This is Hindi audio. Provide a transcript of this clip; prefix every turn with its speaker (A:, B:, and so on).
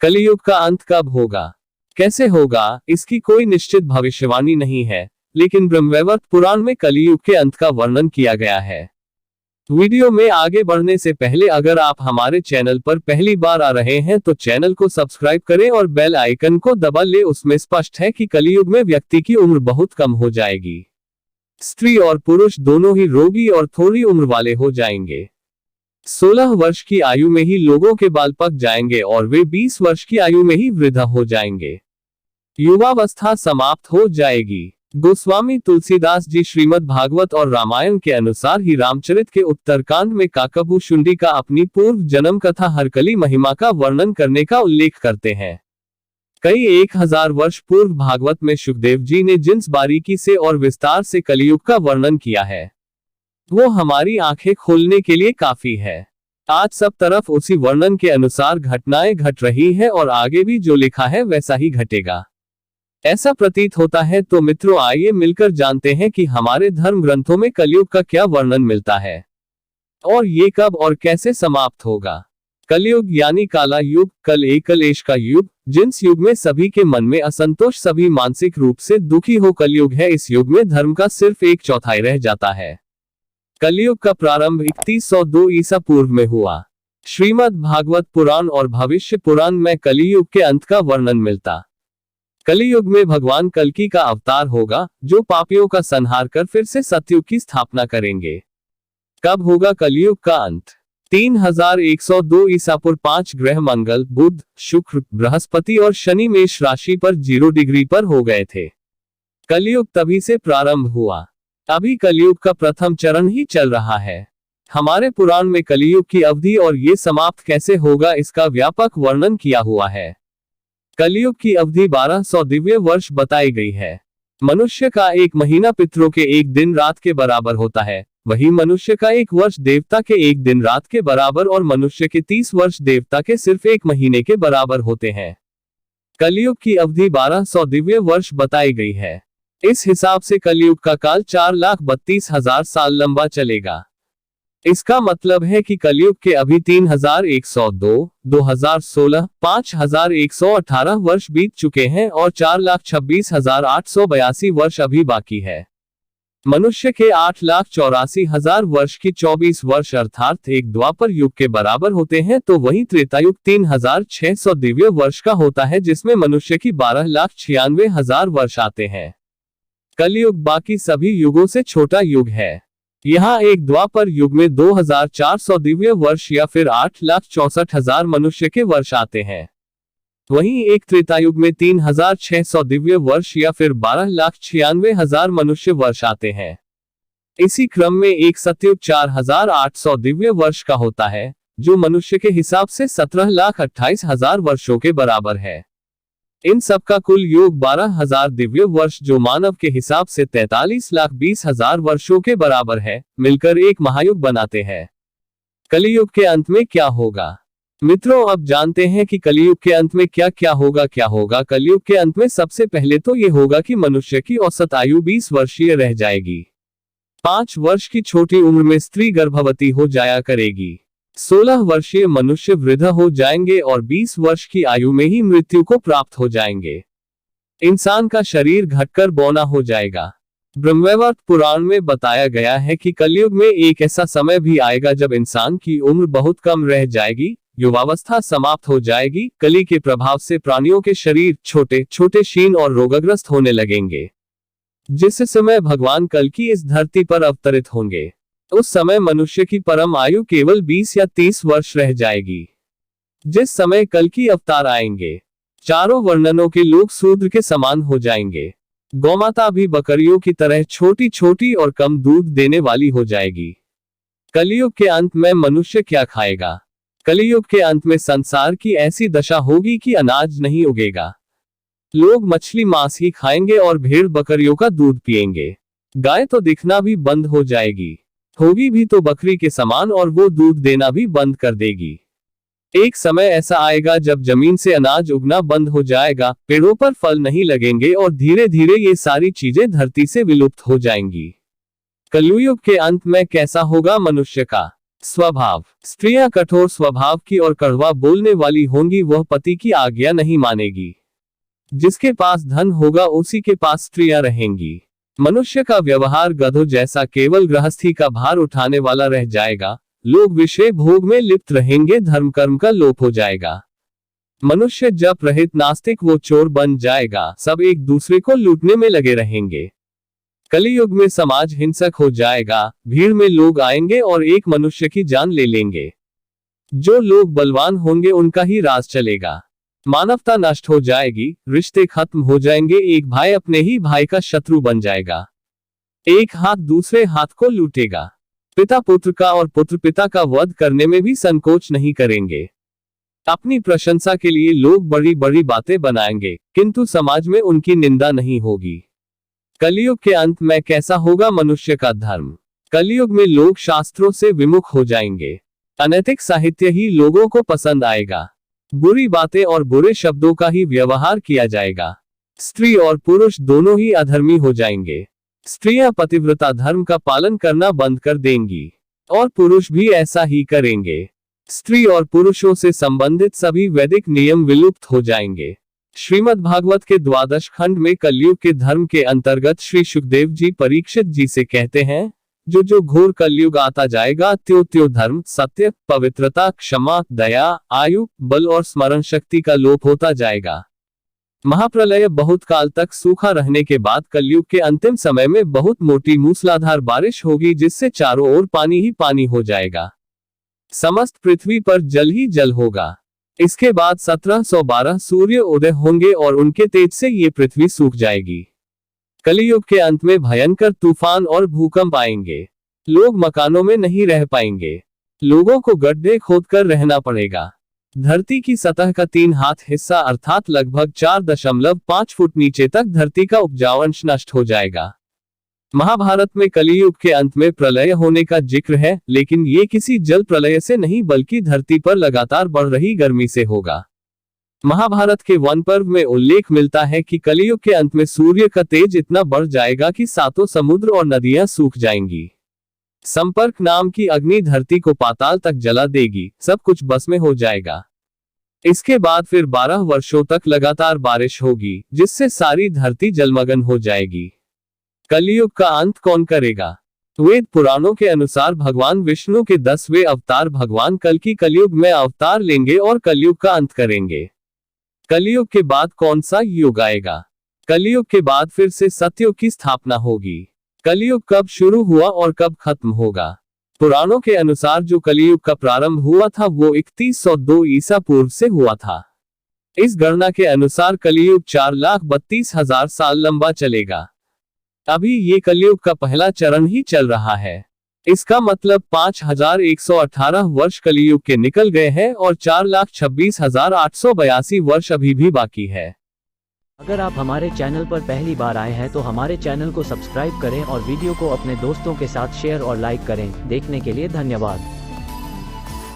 A: कलियुग का अंत कब होगा, कैसे होगा, इसकी कोई निश्चित भविष्यवाणी नहीं है, लेकिन ब्रह्मवैवर्त पुराण में कलियुग के अंत का वर्णन किया गया है। वीडियो में आगे बढ़ने से पहले अगर आप हमारे चैनल पर पहली बार आ रहे हैं तो चैनल को सब्सक्राइब करें और बेल आइकन को दबा ले। उसमें स्पष्ट है कि कलियुग में व्यक्ति की उम्र बहुत कम हो जाएगी। स्त्री और पुरुष दोनों ही रोगी और थोड़ी उम्र वाले हो जाएंगे। 16 वर्ष की आयु में ही लोगों के बाल पक जाएंगे और वे 20 वर्ष की आयु में ही वृद्ध हो जाएंगे। युवावस्था समाप्त हो जाएगी। गोस्वामी तुलसीदास जी श्रीमद् भागवत और रामायण के अनुसार ही रामचरित के उत्तरकांड में काकभू शुंडी का अपनी पूर्व जन्म कथा हरकली महिमा का वर्णन करने का उल्लेख करते हैं। कई 1000 वर्ष पूर्व भागवत में सुखदेव जी ने जिस बारीकी से और विस्तार से कलियुग का वर्णन किया है वो हमारी आंखें खोलने के लिए काफी है। आज सब तरफ उसी वर्णन के अनुसार घटनाएं घट रही है और आगे भी जो लिखा है वैसा ही घटेगा ऐसा प्रतीत होता है। तो मित्रों, आइए मिलकर जानते हैं कि हमारे धर्म ग्रंथों में कलयुग का क्या वर्णन मिलता है और ये कब और कैसे समाप्त होगा। कलयुग यानी काला युग, कल एकलेश का युग, जिस युग में सभी के मन में असंतोष, सभी मानसिक रूप से दुखी हो कलयुग है। इस युग में धर्म का सिर्फ 1/4 रह जाता है। कलयुग का प्रारंभ 3102 ईसा पूर्व में हुआ। श्रीमद् भागवत पुराण और भविष्य पुराण में कलियुग के अंत का वर्णन मिलता। कलियुग में भगवान कल्कि का अवतार होगा जो पापियों का संहार कर फिर से सतयुग की स्थापना करेंगे। कब होगा कलियुग का अंत? 3102 ईसा पूर्व 5 ग्रह मंगल, बुध, शुक्र, बृहस्पति और शनि मेष राशि पर 0 डिग्री पर हो गए थे। कलियुग तभी से प्रारंभ हुआ। अभी कलियुग का प्रथम चरण ही चल रहा है। हमारे पुराण में कलियुग की अवधि और ये समाप्त कैसे होगा इसका व्यापक वर्णन किया हुआ है। कलियुग की अवधि 1200 दिव्य वर्ष बताई गई है। मनुष्य का 1 महीना पितरों के 1 दिन रात के बराबर होता है। वही मनुष्य का 1 वर्ष देवता के 1 दिन रात के बराबर और मनुष्य के 30 वर्ष देवता के सिर्फ 1 महीने के बराबर होते हैं। कलियुग की अवधि 1200 दिव्य वर्ष बताई गई है। इस हिसाब से कलियुग का काल 4,32,000 साल लंबा चलेगा। इसका मतलब है कि कलियुग के अभी 3102, 2016, 5118 वर्ष बीत चुके हैं और 4,26,882 वर्ष अभी बाकी है। मनुष्य के 8,84,000 वर्ष की 24 वर्ष अर्थात एक द्वापर युग के बराबर होते हैं। तो वही त्रेतायुग 3,600 दिव्य वर्ष का होता है जिसमें मनुष्य की 12,96,000 वर्ष आते हैं। कलियुग बाकी सभी युगों से छोटा युग है। यहाँ एक द्वापर युग में 2,400 दिव्य वर्ष या फिर 8,64,000 मनुष्य के वर्ष आते हैं। वहीं एक त्रेतायुग में 3,600 दिव्य वर्ष या फिर 12,96,000 मनुष्य वर्ष आते हैं। इसी क्रम में एक सतयुग 4,800 दिव्य वर्ष का होता है जो मनुष्य के हिसाब से 17,28,000 वर्षों के बराबर है। इन सब का कुल योग 12,000 दिव्य वर्ष जो मानव के हिसाब से 43,20,000 वर्षों के बराबर है, मिलकर एक महायुग बनाते हैं। कलियुग के अंत में क्या होगा? मित्रों, अब जानते हैं कि कलियुग के अंत में क्या क्या होगा। कलियुग के अंत में सबसे पहले तो ये होगा कि मनुष्य की औसत आयु 20 वर्षीय रह जाएगी। 5 वर्ष की छोटी उम्र में स्त्री गर्भवती हो जाया करेगी। 16 वर्षीय मनुष्य वृद्ध हो जाएंगे और 20 वर्ष की आयु में ही मृत्यु को प्राप्त हो जाएंगे। इंसान का शरीर घटकर बौना हो जाएगा। ब्रह्मवैवर्त पुराण में बताया गया है कि कलयुग में एक ऐसा समय भी आएगा जब इंसान की उम्र बहुत कम रह जाएगी, युवावस्था समाप्त हो जाएगी। कली के प्रभाव से प्राणियों के शरीर छोटे छोटे क्षीण और रोगग्रस्त होने लगेंगे। जिस समय भगवान कल्कि इस धरती पर अवतरित होंगे उस समय मनुष्य की परम आयु केवल 20 या 30 वर्ष रह जाएगी। जिस समय कल्कि अवतार आएंगे चारों वर्णनों के लोग शूद्र के समान हो जाएंगे। गौमाता भी बकरियों की तरह छोटी छोटी और कम दूध देने वाली हो जाएगी। कलियुग के अंत में मनुष्य क्या खाएगा? कलियुग के अंत में संसार की ऐसी दशा होगी कि अनाज नहीं उगेगा। लोग मछली मांस ही खाएंगे और भेड़ बकरियों का दूध पिएंगे। गाय तो दिखना भी बंद हो जाएगी, होगी भी तो बकरी के समान, और वो दूध देना भी बंद कर देगी। एक समय ऐसा आएगा जब जमीन से अनाज उगना बंद हो जाएगा, पेड़ों पर फल नहीं लगेंगे और धीरे धीरे ये सारी चीजें धरती से विलुप्त हो जाएंगी। कलयुग के अंत में कैसा होगा मनुष्य का? स्वभाव। स्त्रियां कठोर स्वभाव की और कड़वा बोलने वाली होंगी। वह पति की आज्ञा नहीं मानेगी। जिसके पास धन होगा उसी के पास स्त्रियां रहेंगी। मनुष्य का व्यवहार गधों जैसा केवल गृहस्थी का भार उठाने वाला रह जाएगा। लोग विषय भोग में लिप्त रहेंगे। धर्म कर्म का लोप हो जाएगा। मनुष्य जप रहित नास्तिक वो चोर बन जाएगा। सब एक दूसरे को लूटने में लगे रहेंगे। कलियुग में समाज हिंसक हो जाएगा। भीड़ में लोग आएंगे और एक मनुष्य की जान ले लेंगे। जो लोग बलवान होंगे उनका ही राज चलेगा। मानवता नष्ट हो जाएगी। रिश्ते खत्म हो जाएंगे। एक भाई अपने ही भाई का शत्रु बन जाएगा। एक हाथ दूसरे हाथ को लूटेगा। पिता पुत्र का और पुत्र पिता का वध करने में भी संकोच नहीं करेंगे। अपनी प्रशंसा के लिए लोग बड़ी बड़ी बातें बनाएंगे, किंतु समाज में उनकी निंदा नहीं होगी। कलयुग के अंत में कैसा होगा मनुष्य का धर्म। कलयुग में लोग शास्त्रों से विमुख हो जाएंगे। अनैतिक साहित्य ही लोगों को पसंद आएगा। बुरी बातें और बुरे शब्दों का ही व्यवहार किया जाएगा। स्त्री और पुरुष दोनों ही अधर्मी हो जाएंगे। स्त्रियां पतिव्रता धर्म का पालन करना बंद कर देंगी और पुरुष भी ऐसा ही करेंगे। स्त्री और पुरुषों से संबंधित सभी वैदिक नियम विलुप्त हो जाएंगे। श्रीमद् भागवत के 12 खंड में कलयुग के धर्म के अंतर्गत श्री सुखदेव जी परीक्षित जी से कहते हैं, जो घोर कलयुग आता जाएगा त्यो धर्म, सत्य, पवित्रता, क्षमा, दया, आयु, बल और स्मरण शक्ति का लोप होता जाएगा। महाप्रलय बहुत काल तक सूखा रहने के बाद कलयुग के अंतिम समय में बहुत मोटी मूसलाधार बारिश होगी, जिससे चारों ओर पानी ही पानी हो जाएगा। समस्त पृथ्वी पर जल ही जल होगा। इसके बाद 1712 सूर्य उदय होंगे और उनके तेज से ये पृथ्वी सूख जाएगी। कलियुग के अंत में भयंकर तूफान और भूकंप आएंगे। लोग मकानों में नहीं रह पाएंगे। लोगों को गड्ढे खोदकर रहना पड़ेगा। धरती की सतह का 3 हाथ हिस्सा अर्थात लगभग 4.5 फुट नीचे तक धरती का उपजाऊ अंश नष्ट हो जाएगा। महाभारत में कलियुग के अंत में प्रलय होने का जिक्र है, लेकिन ये किसी जल प्रलय से नहीं बल्कि धरती पर लगातार बढ़ रही गर्मी से होगा। महाभारत के वन पर्व में उल्लेख मिलता है कि कलियुग के अंत में सूर्य का तेज इतना बढ़ जाएगा कि 7 समुद्र और नदियां सूख जाएंगी। संपर्क नाम की अग्नि धरती को पाताल तक जला देगी। सब कुछ बस में हो जाएगा। इसके बाद फिर 12 वर्षों तक लगातार बारिश होगी, जिससे सारी धरती जलमग्न हो जाएगी। कलियुग का अंत कौन करेगा? वेद पुराणों के अनुसार भगवान विष्णु के 10वें अवतार भगवान कल की कलयुग में अवतार लेंगे और कलयुग का अंत करेंगे। कलयुग के बाद कौन सा युग आएगा? कलयुग के बाद फिर से सतयुग की स्थापना होगी। कलयुग कब शुरू हुआ और कब खत्म होगा? पुराणों के अनुसार जो कलयुग का प्रारंभ हुआ था वो 3102 ईसा पूर्व से हुआ था। इस गणना के अनुसार कलयुग 4,32,000 साल लंबा चलेगा। अभी ये कलयुग का पहला चरण ही चल रहा है। इसका मतलब 5,118 वर्ष कलयुग के निकल गए हैं और 4,26,882 वर्ष अभी भी बाकी है।
B: अगर आप हमारे चैनल पर पहली बार आए हैं तो हमारे चैनल को सब्सक्राइब करें और वीडियो को अपने दोस्तों के साथ शेयर और लाइक करें। देखने के लिए धन्यवाद।